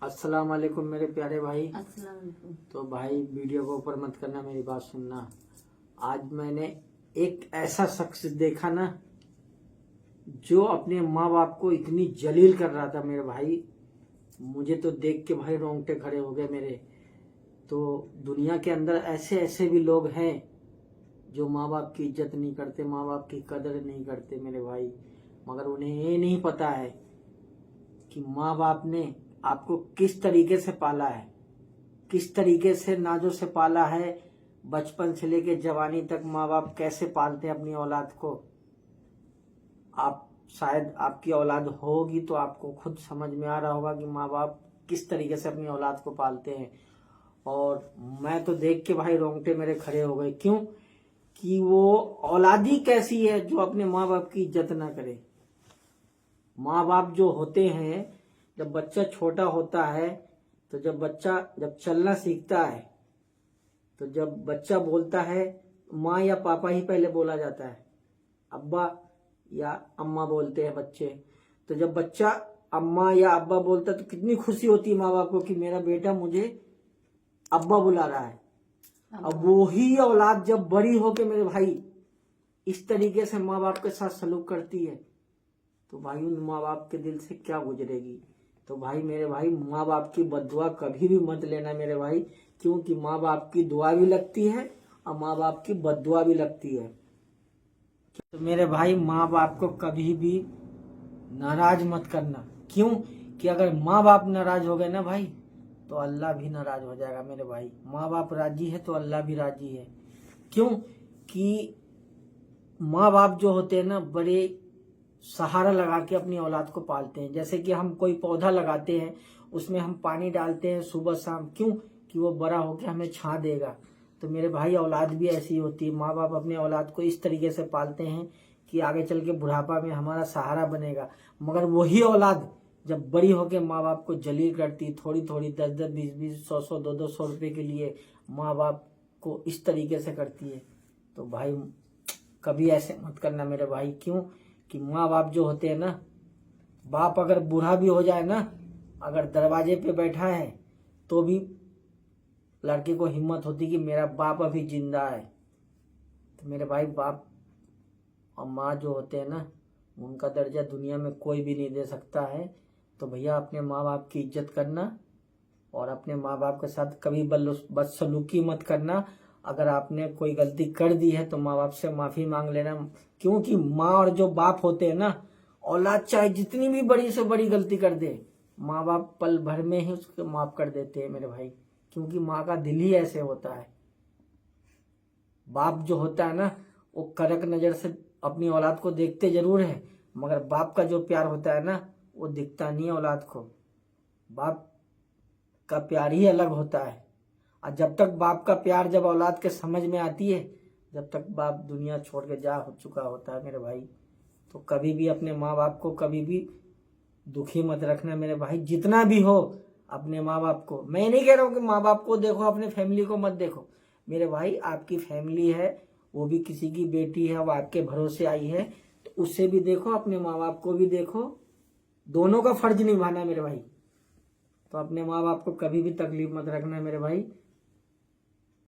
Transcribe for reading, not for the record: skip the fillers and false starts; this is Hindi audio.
अस्सलाम वालेकुम मेरे प्यारे भाई। अस्सलाम वालेकुम। तो भाई वीडियो को ऊपर मत करना, मेरी बात सुनना। आज मैंने एक ऐसा शख्स देखा ना जो अपने माँ बाप को इतनी जलील कर रहा था मेरे भाई। मुझे तो देख के भाई रोंगटे खड़े हो गए मेरे। तो दुनिया के अंदर ऐसे ऐसे भी लोग हैं जो माँ बाप की इज्जत नहीं करते, माँ बाप की कदर नहीं करते मेरे भाई। मगर उन्हें ये नहीं पता है कि माँ बाप ने आपको किस तरीके से पाला है, किस तरीके से नाजों से पाला है। बचपन से लेके जवानी तक माँ बाप कैसे पालते हैं अपनी औलाद को। आप शायद आपकी औलाद होगी तो आपको खुद समझ में आ रहा होगा कि माँ बाप किस तरीके से अपनी औलाद को पालते हैं। और मैं तो देख के भाई रोंगटे मेरे खड़े हो गए। क्यों? कि वो औलाद ही कैसी है जो अपने माँ बाप की इज्जत ना करे। माँ बाप जो होते हैं, जब बच्चा छोटा होता है तो जब चलना सीखता है तो जब बच्चा बोलता है माँ या पापा ही पहले बोला जाता है, अब्बा या अम्मा बोलते हैं बच्चे। तो जब बच्चा अम्मा या अब्बा बोलता है तो कितनी खुशी होती है माँ बाप को कि मेरा बेटा मुझे अब्बा बुला रहा है। अब वही औलाद जब बड़ी होके मेरे भाई इस तरीके से माँ बाप के साथ सलूक करती है तो भाई उन माँ बाप के दिल से क्या गुजरेगी। तो भाई मेरे भाई, माँ बाप की बद्दुआ कभी भी मत लेना मेरे भाई, क्योंकि माँ बाप की दुआ भी लगती है और माँ बाप की बद्दुआ भी लगती है। तो मेरे भाई, माँ बाप को कभी भी नाराज मत करना। क्यों? कि अगर माँ बाप नाराज हो गए ना भाई तो अल्लाह भी नाराज हो जाएगा मेरे भाई। माँ बाप राजी है तो अल्लाह भी राजी है। क्यों? कि माँ बाप जो होते हैं ना बड़े सहारा लगा के अपनी औलाद को पालते हैं। जैसे कि हम कोई पौधा लगाते हैं, उसमें हम पानी डालते हैं सुबह शाम। क्यों? कि वो बड़ा होकर हमें छां देगा। तो मेरे भाई, औलाद भी ऐसी होती है। माँ बाप अपने औलाद को इस तरीके से पालते हैं कि आगे चल के बुढ़ापा में हमारा सहारा बनेगा। मगर वही औलाद जब बड़ी होकर माँ बाप को जलील करती, थोड़ी थोड़ी 10-10, 20-20, 100-100, 200 रुपए के लिए माँ बाप को इस तरीके से करती है, तो भाई कभी ऐसे मत करना मेरे भाई। क्यों? कि माँ बाप जो होते हैं ना, बाप अगर बूढ़ा भी हो जाए ना, अगर दरवाजे पे बैठा है तो भी लड़के को हिम्मत होती कि मेरा बाप अभी जिंदा है। तो मेरे भाई, बाप और माँ जो होते हैं ना, उनका दर्जा दुनिया में कोई भी नहीं दे सकता है। तो भैया, अपने माँ बाप की इज्जत करना और अपने माँ बाप के साथ कभी बदसलूकी मत करना। अगर आपने कोई गलती कर दी है तो माँ बाप से माफी मांग लेना। क्योंकि माँ और जो बाप होते हैं ना, औलाद चाहे जितनी भी बड़ी से बड़ी गलती कर दे, माँ बाप पल भर में ही उसको माफ कर देते हैं मेरे भाई। क्योंकि माँ का दिल ही ऐसे होता है। बाप जो होता है ना, वो कड़क नजर से अपनी औलाद को देखते जरूर है, मगर बाप का जो प्यार होता है ना, वो दिखता नहीं है औलाद को। बाप का प्यार ही अलग होता है। और जब तक बाप का प्यार जब औलाद के समझ में आती है, जब तक बाप दुनिया छोड़ के जा हो चुका होता है मेरे भाई। तो कभी भी अपने माँ बाप को कभी भी दुखी मत रखना मेरे भाई। जितना भी हो अपने माँ बाप को, मैं नहीं कह रहा हूँ कि माँ बाप को देखो, अपने फैमिली को मत देखो मेरे भाई। आपकी फैमिली है, वो भी किसी की बेटी है, वो आपके भरोसे आई है, तो उससे भी देखो, अपने माँ बाप को भी देखो। दोनों का फर्ज निभाना मेरे भाई। तो अपने माँ बाप को कभी भी तकलीफ मत रखना मेरे भाई।